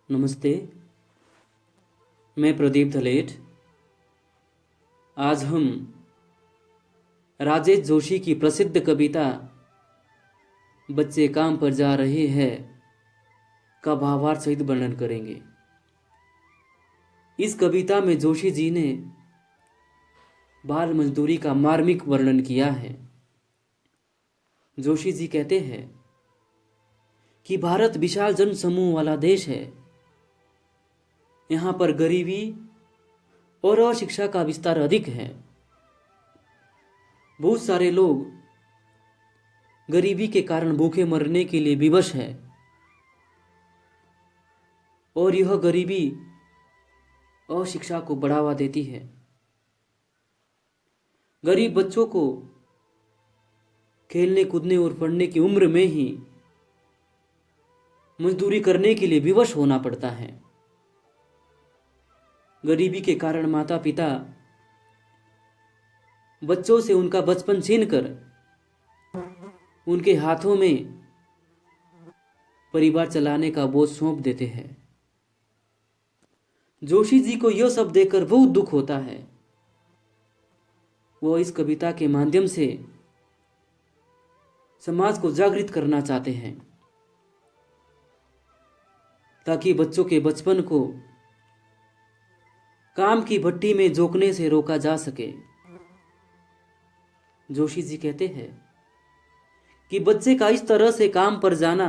नमस्ते। मैं प्रदीप धलेट। आज हम राजेश जोशी की प्रसिद्ध कविता बच्चे काम पर जा रहे हैं का भावार्थ सहित वर्णन करेंगे। इस कविता में जोशी जी ने बाल मजदूरी का मार्मिक वर्णन किया है। जोशी जी कहते हैं कि भारत विशाल जन समूह वाला देश है। यहाँ पर गरीबी और अशिक्षा का विस्तार अधिक है। बहुत सारे लोग गरीबी के कारण भूखे मरने के लिए विवश है और यह गरीबी अशिक्षा को बढ़ावा देती है। गरीब बच्चों को खेलने कूदने और पढ़ने की उम्र में ही मजदूरी करने के लिए विवश होना पड़ता है। गरीबी के कारण माता पिता बच्चों से उनका बचपन छीनकर उनके हाथों में परिवार चलाने का बोझ सौंप देते हैं। जोशी जी को यह सब देखकर बहुत दुख होता है। वो इस कविता के माध्यम से समाज को जागृत करना चाहते हैं ताकि बच्चों के बचपन को काम की भट्टी में झोंकने से रोका जा सके। जोशी जी कहते हैं कि बच्चे का इस तरह से काम पर जाना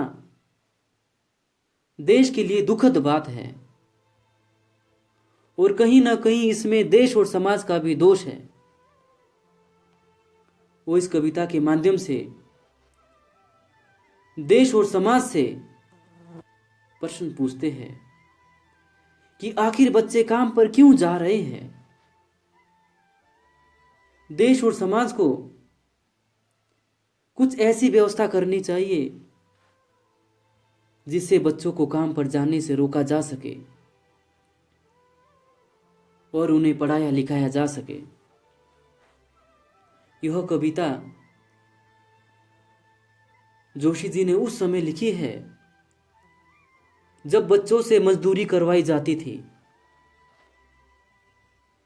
देश के लिए दुखद बात है और कहीं ना कहीं इसमें देश और समाज का भी दोष है। वो इस कविता के माध्यम से देश और समाज से प्रश्न पूछते हैं कि आखिर बच्चे काम पर क्यों जा रहे हैं। देश और समाज को कुछ ऐसी व्यवस्था करनी चाहिए जिससे बच्चों को काम पर जाने से रोका जा सके और उन्हें पढ़ाया लिखाया जा सके। यह कविता जोशी जी ने उस समय लिखी है जब बच्चों से मजदूरी करवाई जाती थी,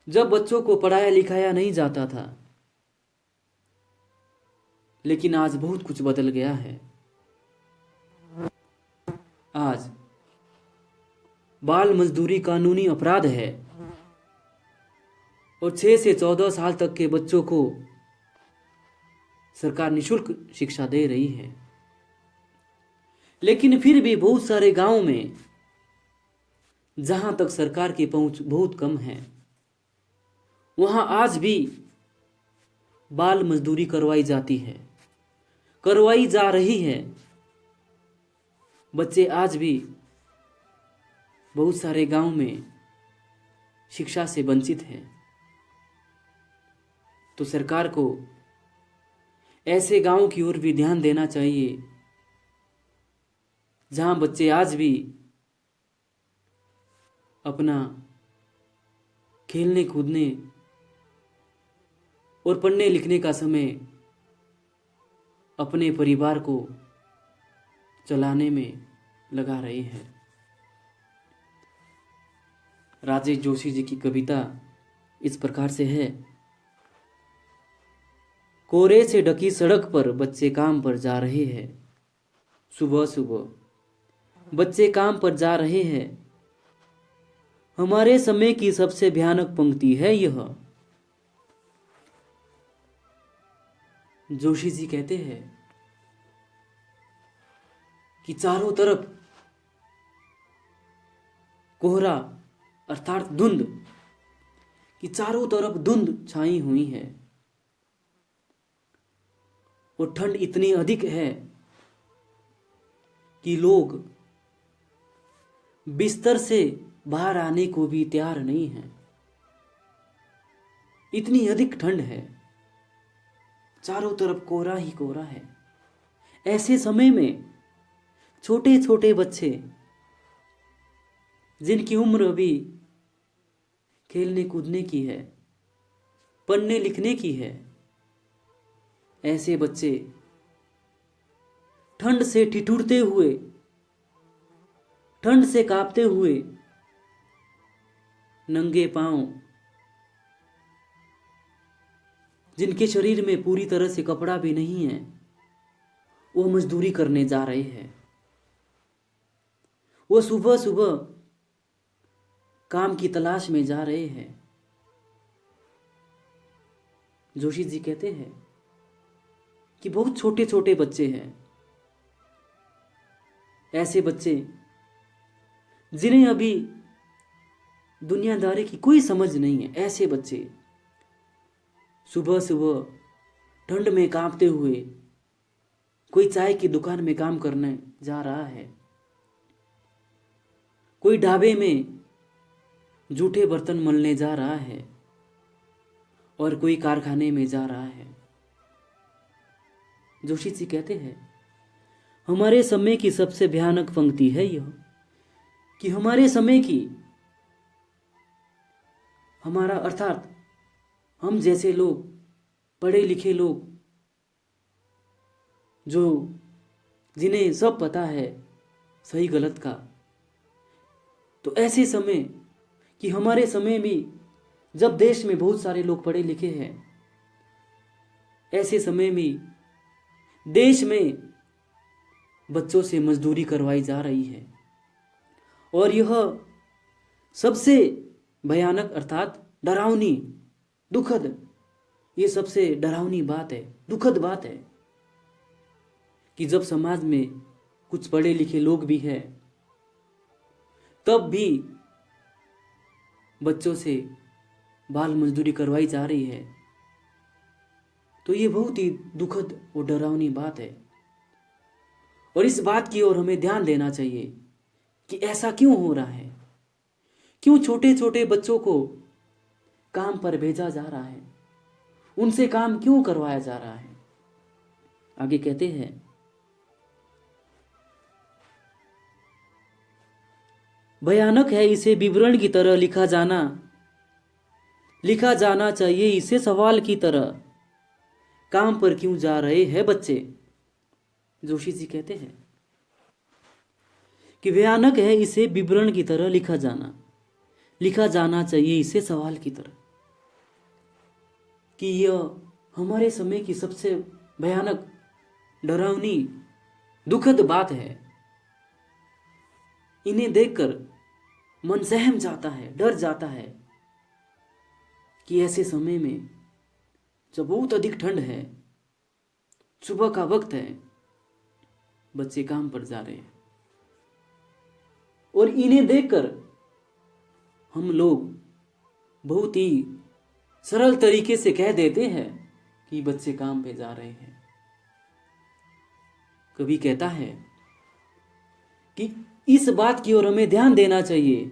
जब बच्चों को पढ़ाया लिखाया नहीं जाता था। लेकिन आज बहुत कुछ बदल गया है। आज बाल मजदूरी कानूनी अपराध है और 6 से 14 साल तक के बच्चों को सरकार निःशुल्क शिक्षा दे रही है। लेकिन फिर भी बहुत सारे गांवों में जहां तक सरकार की पहुंच बहुत कम है, वहां आज भी बाल मजदूरी करवाई जाती है, करवाई जा रही है। बच्चे आज भी बहुत सारे गांव में शिक्षा से वंचित हैं। तो सरकार को ऐसे गांवों की ओर भी ध्यान देना चाहिए जहां बच्चे आज भी अपना खेलने कूदने और पढ़ने लिखने का समय अपने परिवार को चलाने में लगा रहे हैं। राजेश जोशी जी की कविता इस प्रकार से है। कोहरे से ढकी सड़क पर बच्चे काम पर जा रहे हैं। सुबह सुबह बच्चे काम पर जा रहे हैं। हमारे समय की सबसे भयानक पंक्ति है यह। जोशी जी कहते हैं कि चारों तरफ कोहरा अर्थात धुंध, कि चारों तरफ धुंध छाई हुई है और ठंड इतनी अधिक है कि लोग बिस्तर से बाहर आने को भी तैयार नहीं है। इतनी अधिक ठंड है, चारों तरफ कोहरा ही कोहरा है। ऐसे समय में छोटे छोटे बच्चे जिनकी उम्र अभी खेलने कूदने की है, पढ़ने लिखने की है, ऐसे बच्चे ठंड से ठिठुरते हुए ठंड से कांपते हुए नंगे पांव, जिनके शरीर में पूरी तरह से कपड़ा भी नहीं है, वो मजदूरी करने जा रहे हैं। वो सुबह सुबह काम की तलाश में जा रहे हैं। जोशी जी कहते हैं कि बहुत छोटे छोटे बच्चे हैं, ऐसे बच्चे जिन्हें अभी दुनियादारी की कोई समझ नहीं है। ऐसे बच्चे सुबह सुबह ठंड में कांपते हुए कोई चाय की दुकान में काम करने जा रहा है, कोई ढाबे में जूठे बर्तन मलने जा रहा है, और कोई कारखाने में जा रहा है। जोशी जी कहते हैं हमारे समय की सबसे भयानक पंक्ति है यह कि हमारे समय की, हमारा अर्थात हम जैसे लोग, पढ़े लिखे लोग, जो जिन्हें सब पता है सही गलत का, तो ऐसे समय कि हमारे समय में जब देश में बहुत सारे लोग पढ़े लिखे हैं, ऐसे समय में देश में बच्चों से मजदूरी करवाई जा रही है। और यह सबसे भयानक अर्थात डरावनी, दुखद, ये सबसे डरावनी बात है, दुखद बात है कि जब समाज में कुछ पढ़े लिखे लोग भी हैं, तब भी बच्चों से बाल मजदूरी करवाई जा रही है। तो ये बहुत ही दुखद और डरावनी बात है, और इस बात की ओर हमें ध्यान देना चाहिए कि ऐसा क्यों हो रहा है, क्यों छोटे छोटे बच्चों को काम पर भेजा जा रहा है, उनसे काम क्यों करवाया जा रहा है। आगे कहते हैं भयानक है इसे विवरण की तरह लिखा जाना चाहिए इसे सवाल की तरह, काम पर क्यों जा रहे हैं बच्चे। जोशी जी कहते हैं कि भयानक है इसे विवरण की तरह लिखा जाना चाहिए इसे सवाल की तरह, कि यह हमारे समय की सबसे भयानक, डरावनी, दुखद बात है। इन्हें देखकर मन सहम जाता है, डर जाता है कि ऐसे समय में जब बहुत अधिक ठंड है, सुबह का वक्त है, बच्चे काम पर जा रहे हैं, और इन्हें देखकर हम लोग बहुत ही सरल तरीके से कह देते हैं कि बच्चे काम पे जा रहे हैं। कभी कहता है कि इस बात की ओर हमें ध्यान देना चाहिए,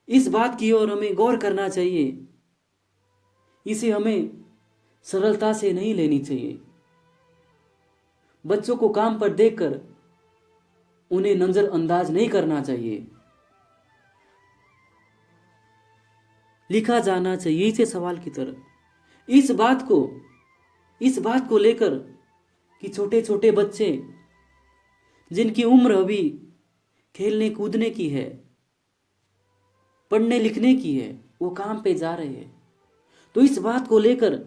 इस बात की ओर हमें गौर करना चाहिए, इसे हमें सरलता से नहीं लेनी चाहिए। बच्चों को काम पर देखकर उन्हें नजरअंदाज नहीं करना चाहिए। लिखा जाना चाहिए इसे सवाल की तरह। इस बात को लेकर कि छोटे छोटे बच्चे जिनकी उम्र अभी खेलने कूदने की है, पढ़ने लिखने की है, वो काम पे जा रहे हैं, तो इस बात को लेकर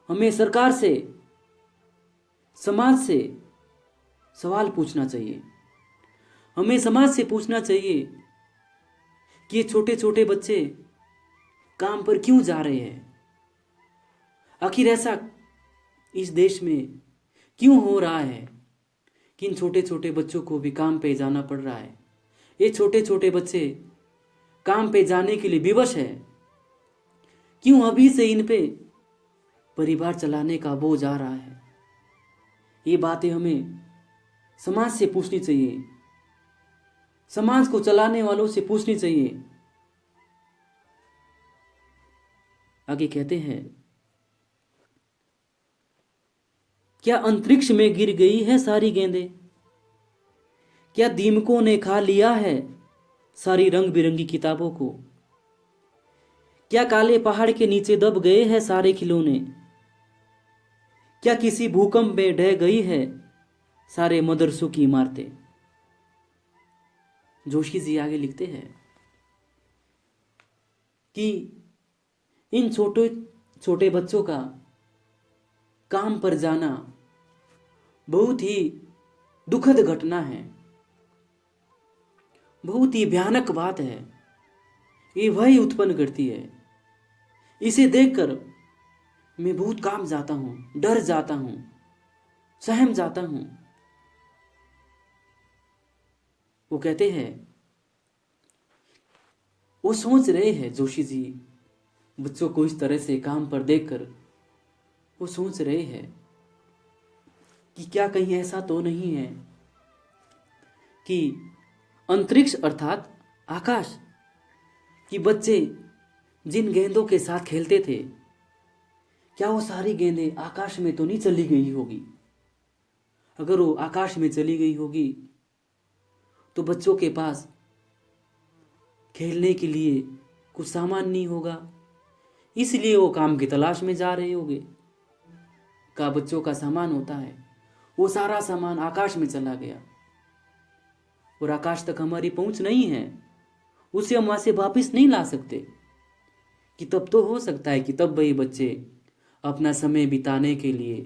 हमें सरकार से, समाज से सवाल पूछना चाहिए। हमें समाज से पूछना चाहिए कि ये छोटे छोटे बच्चे काम पर क्यों जा रहे हैं, आखिर ऐसा इस देश में क्यों हो रहा है कि इन छोटे छोटे बच्चों को भी काम पे जाना पड़ रहा है। ये छोटे छोटे बच्चे काम पे जाने के लिए विवश है, क्यों अभी से इन पे परिवार चलाने का बोझ आ रहा है। ये बातें हमें समाज से पूछनी चाहिए, समाज को चलाने वालों से पूछनी चाहिए। आगे कहते हैं क्या अंतरिक्ष में गिर गई है सारी गेंदें, क्या दीमकों ने खा लिया है सारी रंग बिरंगी किताबों को, क्या काले पहाड़ के नीचे दब गए हैं सारे खिलौने, क्या किसी भूकंप में ढह गई है सारे मदरसों की इमारतें। जोशी जी आगे लिखते हैं कि इन छोटे छोटे बच्चों का काम पर जाना बहुत ही दुखद घटना है, बहुत ही भयानक बात है। ये वही उत्पन्न करती है। इसे देखकर मैं बहुत कांप जाता हूँ, डर जाता हूँ, सहम जाता हूँ। वो कहते हैं, वो सोच रहे हैं जोशी जी बच्चों को इस तरह से काम पर देखकर वो सोच रहे हैं कि क्या कहीं ऐसा तो नहीं है कि अंतरिक्ष अर्थात आकाश कि बच्चे जिन गेंदों के साथ खेलते थे, क्या वो सारी गेंदें आकाश में तो नहीं चली गई होगी? अगर वो आकाश में चली गई होगी तो बच्चों के पास खेलने के लिए कुछ सामान नहीं होगा, इसलिए वो काम की तलाश में जा रहे होंगे। का बच्चों का सामान होता है, वो सारा सामान आकाश में चला गया और आकाश तक हमारी पहुंच नहीं है, उसे हम वहां से वापिस नहीं ला सकते। कि तब तो हो सकता है कि तब वही बच्चे अपना समय बिताने के लिए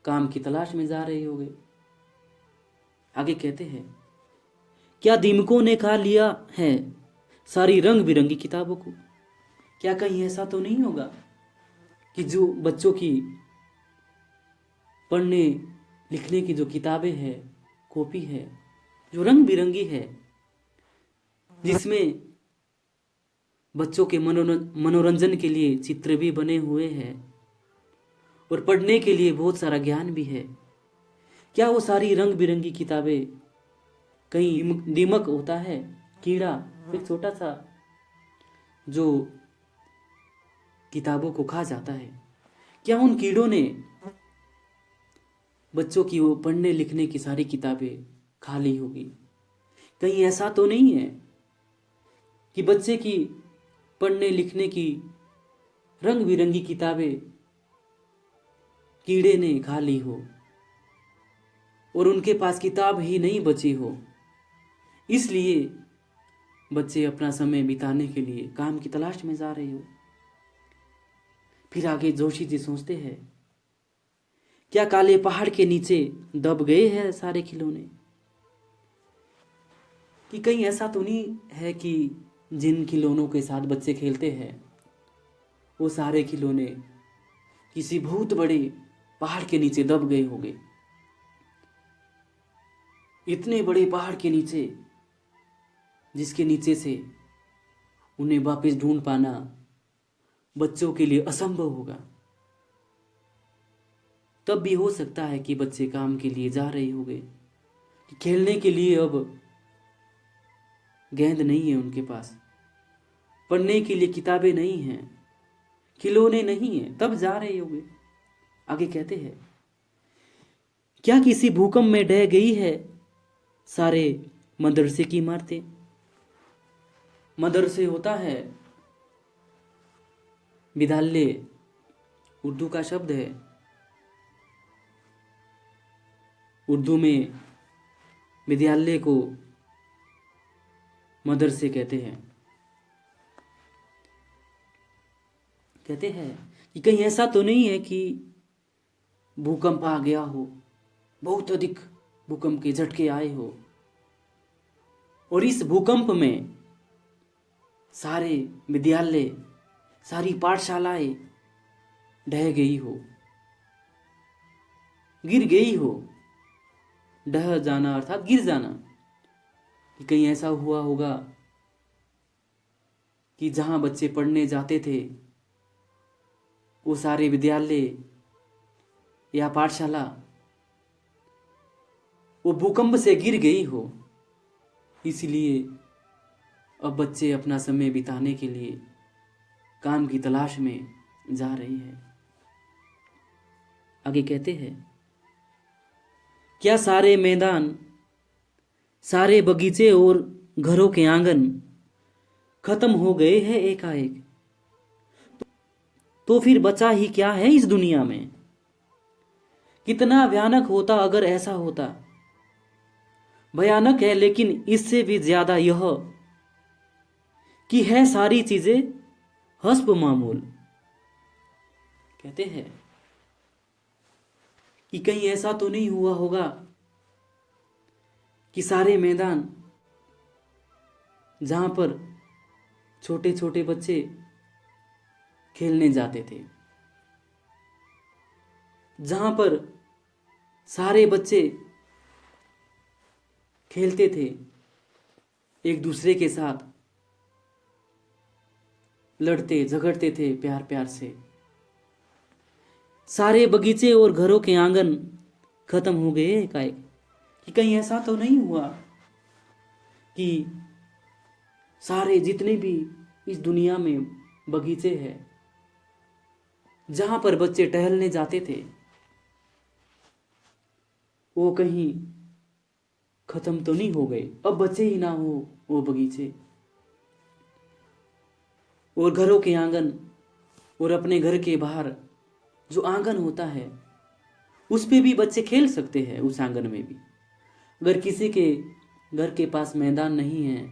काम की तलाश में जा रहे होंगे। आगे कहते हैं, क्या दीमकों ने खा लिया है सारी रंग बिरंगी किताबों को? क्या कहीं ऐसा तो नहीं होगा कि जो बच्चों की पढ़ने लिखने की जो किताबें हैं, कॉपी है, जो रंग बिरंगी है, जिसमें बच्चों के मनोरंजन के लिए चित्र भी बने हुए हैं और पढ़ने के लिए बहुत सारा ज्ञान भी है, क्या वो सारी रंग बिरंगी किताबें कहीं दीमक होता है, कीड़ा, एक छोटा सा जो किताबों को खा जाता है, क्या उन कीड़ों ने बच्चों की वो पढ़ने लिखने की सारी किताबें खा ली होगी? कहीं ऐसा तो नहीं है कि बच्चे की पढ़ने लिखने की रंग बिरंगी किताबें कीड़े ने खा ली हो और उनके पास किताब ही नहीं बची हो, इसलिए बच्चे अपना समय बिताने के लिए काम की तलाश में जा रहे हो? फिर आगे जोशी जी सोचते हैं, क्या काले पहाड़ के नीचे दब गए हैं सारे खिलौने? कि कहीं ऐसा तो नहीं है कि जिन खिलौनों के साथ बच्चे खेलते हैं वो सारे खिलौने किसी बहुत बड़े पहाड़ के नीचे दब गए होंगे? इतने बड़े पहाड़ के नीचे जिसके नीचे से उन्हें वापस ढूंढ पाना बच्चों के लिए असंभव होगा। तब भी हो सकता है कि बच्चे काम के लिए जा रहे होंगे, कि खेलने के लिए अब गेंद नहीं है उनके पास, पढ़ने के लिए किताबें नहीं हैं, खिलौने नहीं हैं, तब जा रहे होंगे। आगे कहते हैं, क्या किसी भूकंप में ढह गई है सारे मदरसे की इमारतें? मदरसे होता है विद्यालय, उर्दू का शब्द है। उर्दू में विद्यालय को मदरसे कहते हैं। कहते हैं कि कहीं ऐसा तो नहीं है कि भूकंप आ गया हो, बहुत अधिक भूकंप के झटके आए हो और इस भूकंप में सारे विद्यालय, सारी पाठशालाएं ढह गई हो, गिर गई हो। ढह जाना अर्थात गिर जाना। कि कहीं ऐसा हुआ होगा कि जहां बच्चे पढ़ने जाते थे वो सारे विद्यालय या पाठशाला वो भूकंप से गिर गई हो, इसलिए अब बच्चे अपना समय बिताने के लिए काम की तलाश में जा रहे हैं। आगे कहते हैं, क्या सारे मैदान, सारे बगीचे और घरों के आंगन खत्म हो गए हैं एकाएक? तो फिर बचा ही क्या है इस दुनिया में? कितना भयानक होता अगर ऐसा होता। भयानक है लेकिन इससे भी ज्यादा यह कि है सारी चीजें हस्ब मामूल। कहते हैं कि कहीं ऐसा तो नहीं हुआ होगा कि सारे मैदान जहां पर छोटे छोटे बच्चे खेलने जाते थे, जहां पर सारे बच्चे खेलते थे एक दूसरे के साथ, लड़ते झगड़ते थे प्यार प्यार से, सारे बगीचे और घरों के आंगन खत्म हो गए एकाएक। कि कहीं ऐसा तो नहीं हुआ कि सारे जितने भी इस दुनिया में बगीचे हैं जहां पर बच्चे टहलने जाते थे वो कहीं खत्म तो नहीं हो गए, अब बचे ही ना हो वो बगीचे और घरों के आंगन, और अपने घर के बाहर जो आंगन होता है उस पे भी बच्चे खेल सकते हैं। उस आंगन में भी अगर किसी के घर के पास मैदान नहीं है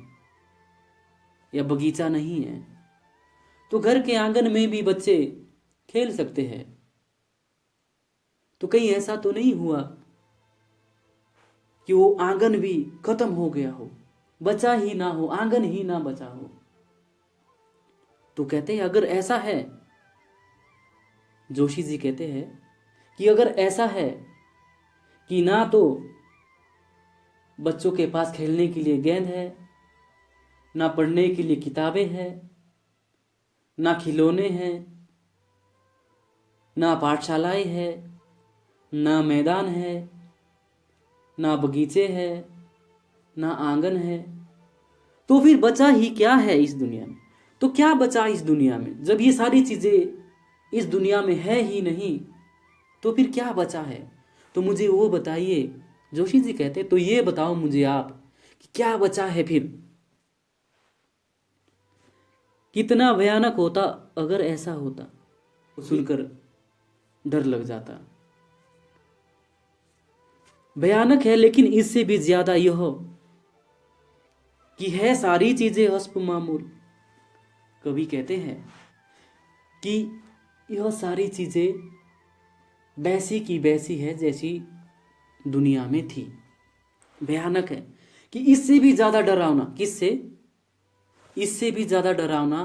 या बगीचा नहीं है तो घर के आंगन में भी बच्चे खेल सकते हैं। तो कहीं ऐसा तो नहीं हुआ कि वो आंगन भी खत्म हो गया हो, बचा ही ना हो, आंगन ही ना बचा हो। तो कहते हैं अगर ऐसा है, जोशी जी कहते हैं कि अगर ऐसा है कि ना तो बच्चों के पास खेलने के लिए गेंद है, ना पढ़ने के लिए किताबें हैं, ना खिलौने हैं, ना पाठशालाएं हैं, ना मैदान है, ना बगीचे हैं, ना आंगन है, तो फिर बचा ही क्या है इस दुनिया में? तो क्या बचा इस दुनिया में जब ये सारी चीजें इस दुनिया में है ही नहीं? तो फिर क्या बचा है? तो मुझे वो बताइए। जोशी जी कहते तो ये बताओ मुझे आप कि क्या बचा है फिर? कितना भयानक होता अगर ऐसा होता, सुनकर डर लग जाता। भयानक है लेकिन इससे भी ज्यादा यह कि है सारी चीजें हस्ब मामूल। कवि कहते हैं कि यह सारी चीजें वैसी की वैसी है जैसी दुनिया में थी। भयानक है कि इससे भी ज्यादा डरावना, किससे? इससे भी ज्यादा डरावना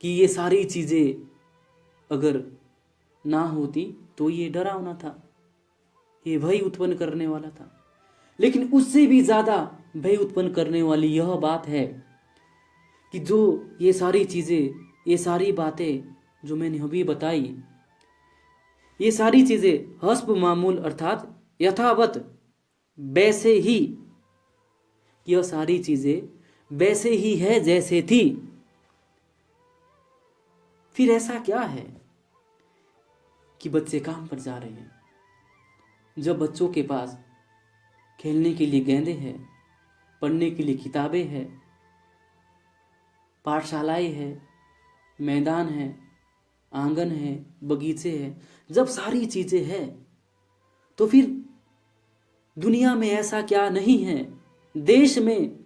कि ये सारी चीजें अगर ना होती तो ये डरावना था, ये भय उत्पन्न करने वाला था। लेकिन उससे भी ज्यादा भय उत्पन्न करने वाली यह बात है कि जो ये सारी चीजें, ये सारी बातें जो मैंने अभी बताई, ये सारी चीजें हस्ब मामूल अर्थात यथावत वैसे ही, यह सारी चीजें वैसे ही है जैसे थी। फिर ऐसा क्या है कि बच्चे काम पर जा रहे हैं जब बच्चों के पास खेलने के लिए गेंदें हैं, पढ़ने के लिए किताबें हैं, पाठशालाएं हैं, मैदान है, आंगन है, बगीचे हैं, जब सारी चीजें हैं तो फिर दुनिया में ऐसा क्या नहीं है, देश में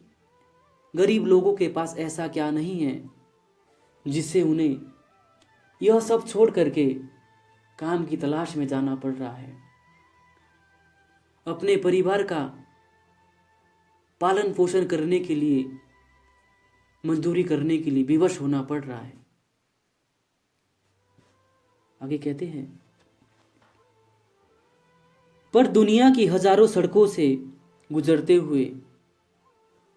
गरीब लोगों के पास ऐसा क्या नहीं है जिससे उन्हें यह सब छोड़ करके काम की तलाश में जाना पड़ रहा है, अपने परिवार का पालन पोषण करने के लिए, मजदूरी करने के लिए विवश होना पड़ रहा है। आगे कहते हैं, पर दुनिया की हजारों सड़कों से गुजरते हुए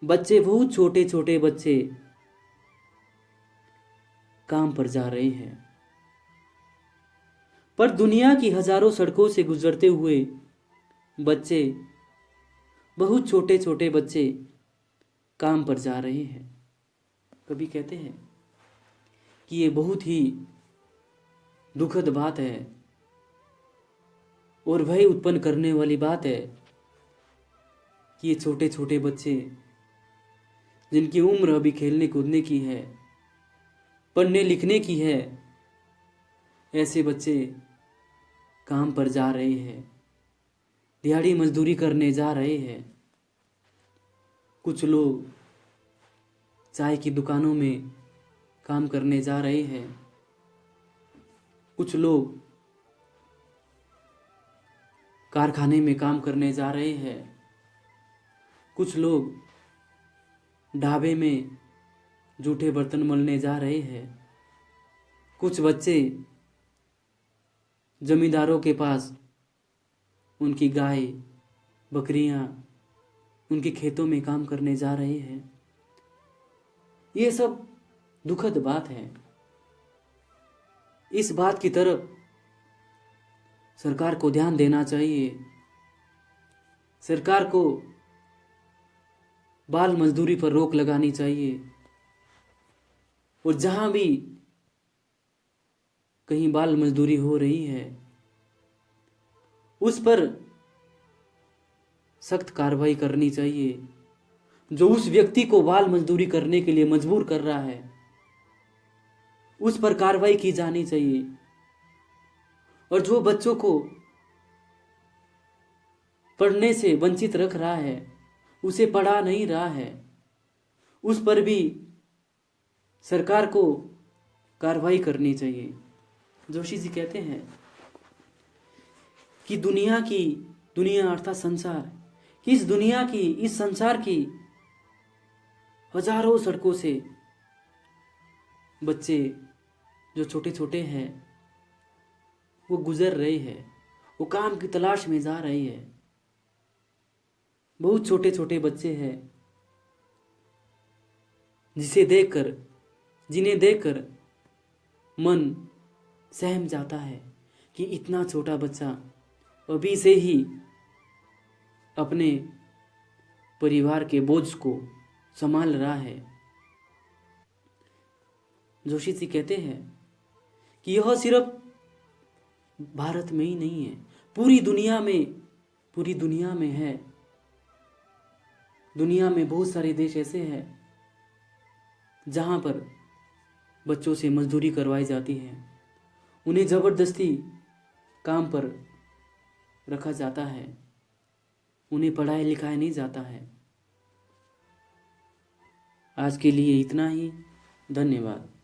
बच्चे, बहुत छोटे छोटे बच्चे काम पर जा रहे हैं। पर दुनिया की हजारों सड़कों से गुजरते हुए बच्चे, बहुत छोटे छोटे बच्चे काम पर जा रहे हैं। कभी कहते हैं कि ये बहुत ही दुखद बात है और भय उत्पन्न करने वाली बात है कि ये छोटे छोटे बच्चे जिनकी उम्र अभी खेलने कूदने की है, पढ़ने लिखने की है, ऐसे बच्चे काम पर जा रहे हैं, दिहाड़ी मजदूरी करने जा रहे हैं। कुछ लोग चाय की दुकानों में काम करने जा रहे हैं, कुछ लोग कारखाने में काम करने जा रहे हैं, कुछ लोग ढाबे में जूठे बर्तन मलने जा रहे हैं, कुछ बच्चे जमींदारों के पास उनकी गाय बकरियां उनके खेतों में काम करने जा रहे हैं। ये सब दुखद बात है। इस बात की तरफ सरकार को ध्यान देना चाहिए। सरकार को बाल मजदूरी पर रोक लगानी चाहिए और जहां भी कहीं बाल मजदूरी हो रही है उस पर सख्त कार्रवाई करनी चाहिए। जो उस व्यक्ति को बाल मजदूरी करने के लिए मजबूर कर रहा है उस पर कार्रवाई की जानी चाहिए। और जो बच्चों को पढ़ने से वंचित रख रहा है, उसे पढ़ा नहीं रहा है, उस पर भी सरकार को कार्रवाई करनी चाहिए। जोशी जी कहते हैं कि दुनिया अर्थात संसार, कि इस संसार की हजारों सड़कों से बच्चे जो छोटे छोटे हैं वो गुजर रहे हैं, वो काम की तलाश में जा रहे हैं। बहुत छोटे छोटे बच्चे हैं जिन्हें देखकर मन सहम जाता है कि इतना छोटा बच्चा अभी से ही अपने परिवार के बोझ को संभाल रहा है। जोशी जी कहते हैं कि यह सिर्फ भारत में ही नहीं है, पूरी दुनिया में है। दुनिया में बहुत सारे देश ऐसे हैं जहां पर बच्चों से मजदूरी करवाई जाती है, उन्हें जबरदस्ती काम पर रखा जाता है, उन्हें पढ़ाया लिखाया नहीं जाता है। आज के लिए इतना ही। धन्यवाद।